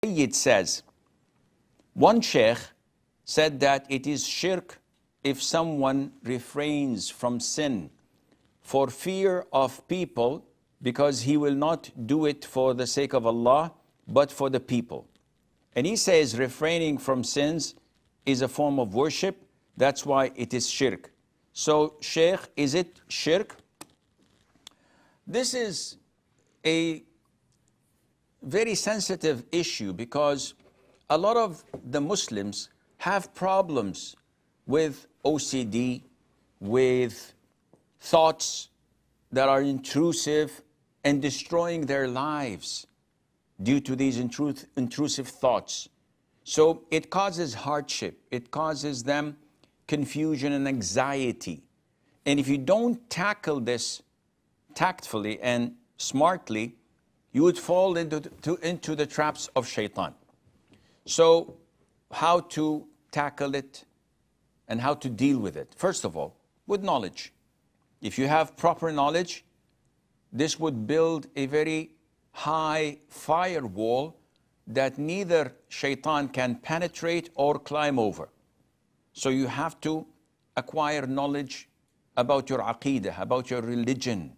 It says, one sheikh said that it is shirk if someone refrains from sin for fear of people, because he will not do it for the sake of Allah, but for the people. And he says refraining from sins is a form of worship. That's why it is shirk. So, Sheikh, is it shirk? This is a very sensitive issue because a lot of the Muslims have problems with OCD, with thoughts that are intrusive and destroying their lives due to these intrusive thoughts. So it causes hardship, it causes them confusion and anxiety. And if you don't tackle this tactfully and smartly, you would fall into the traps of shaitan. So how to tackle it and how to deal with it? First of all, with knowledge. If you have proper knowledge, this would build a very high firewall that neither shaitan can penetrate or climb over. So you have to acquire knowledge about your aqeedah, about your religion,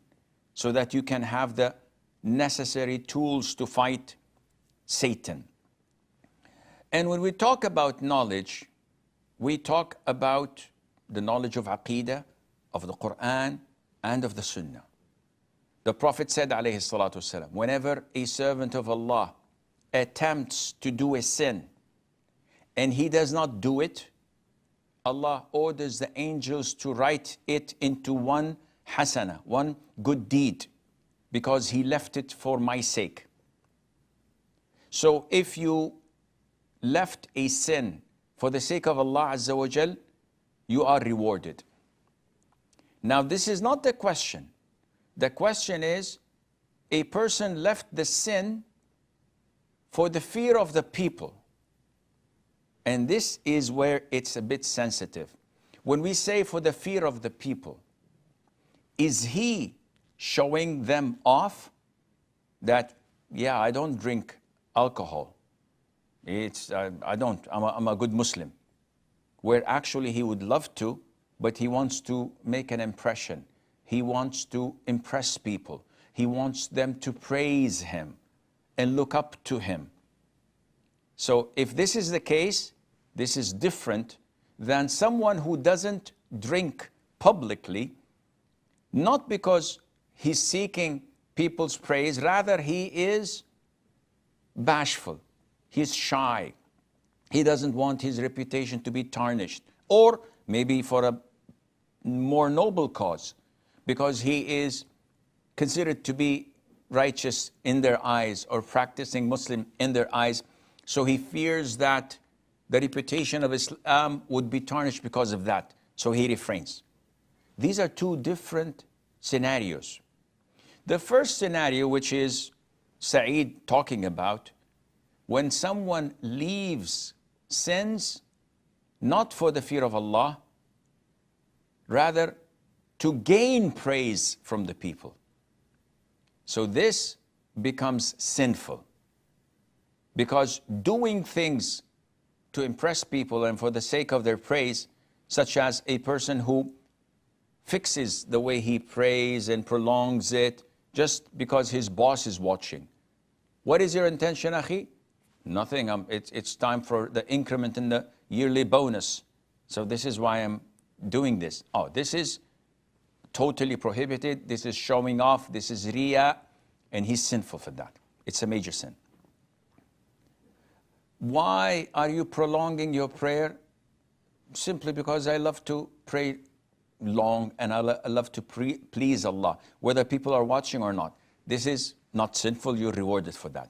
so that you can have the necessary tools to fight Satan. And when we talk about knowledge, we talk about the knowledge of aqeedah, of the Quran, and of the Sunnah. The Prophet said, alayhi salatu wasalam, whenever a servant of Allah attempts to do a sin and he does not do it, Allah orders the angels to write it into one hasana, one good deed, because he left it for my sake. So if you left a sin for the sake of Allah Azza wa Jal, you are rewarded. Now this is not the question. The question is, a person left the sin for the fear of the people. And this is where it's a bit sensitive. When we say for the fear of the people, is he showing them off that, yeah, I don't drink alcohol. I'm a good Muslim. Where actually he would love to, but he wants to make an impression. He wants to impress people. He wants them to praise him and look up to him. So if this is the case, this is different than someone who doesn't drink publicly, not because he's seeking people's praise, rather he is bashful, he's shy, he doesn't want his reputation to be tarnished, or maybe for a more noble cause, because he is considered to be righteous in their eyes or practicing Muslim in their eyes, so he fears that the reputation of Islam would be tarnished because of that, so he refrains. These are two different scenarios. The first scenario, which is Saeed talking about, when someone leaves sins not for the fear of Allah, rather to gain praise from the people. So this becomes sinful, because doing things to impress people and for the sake of their praise, such as a person who fixes the way he prays and prolongs it just because his boss is watching. What is your intention, akhi? Nothing. It's time for the increment in the yearly bonus. So this is why I'm doing this. Oh, this is totally prohibited. This is showing off. This is riya. And he's sinful for that. It's a major sin. Why are you prolonging your prayer? Simply because I love to pray long and I love to please Allah, whether people are watching or not. This is not sinful, you're rewarded for that.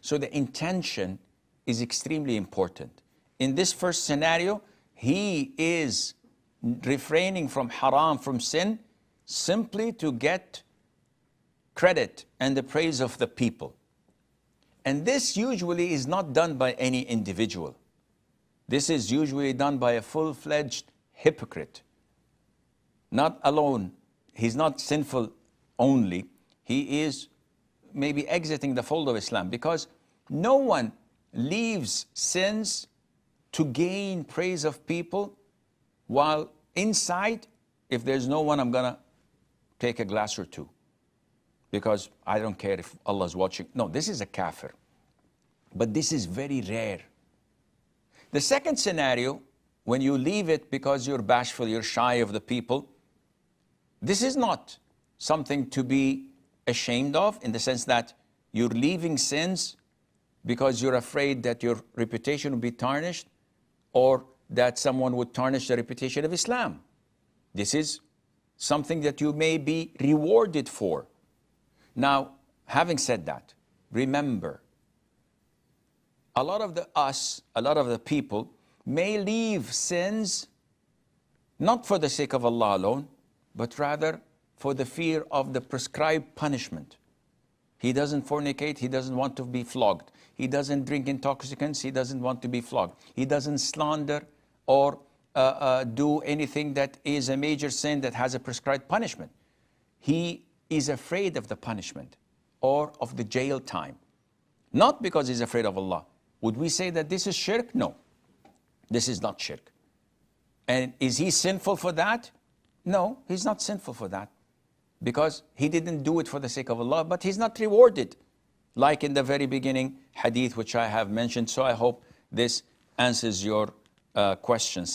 So the intention is extremely important. In this first scenario, he is refraining from haram, from sin, simply to get credit and the praise of the people. And this usually is not done by any individual. This is usually done by a full-fledged hypocrite. Not alone, he's not sinful only, he is maybe exiting the fold of Islam, because no one leaves sins to gain praise of people, while inside, if there's no one, I'm gonna take a glass or two, because I don't care if Allah's watching. No, this is a kafir. But this is very rare. The second scenario, when you leave it because you're bashful, you're shy of the people, this is not something to be ashamed of, in the sense that you're leaving sins because you're afraid that your reputation will be tarnished, or that someone would tarnish the reputation of Islam. This is something that you may be rewarded for. Now, having said that, remember, a lot of the people may leave sins not for the sake of Allah alone, but rather for the fear of the prescribed punishment. He doesn't fornicate, he doesn't want to be flogged. He doesn't drink intoxicants, he doesn't want to be flogged. He doesn't slander or do anything that is a major sin that has a prescribed punishment. He is afraid of the punishment or of the jail time, not because he's afraid of Allah. Would we say that this is shirk? No, this is not shirk. And is he sinful for that? No, he's not sinful for that, because he didn't do it for the sake of Allah, but he's not rewarded, like in the very beginning hadith which I have mentioned. So I hope this answers your questions.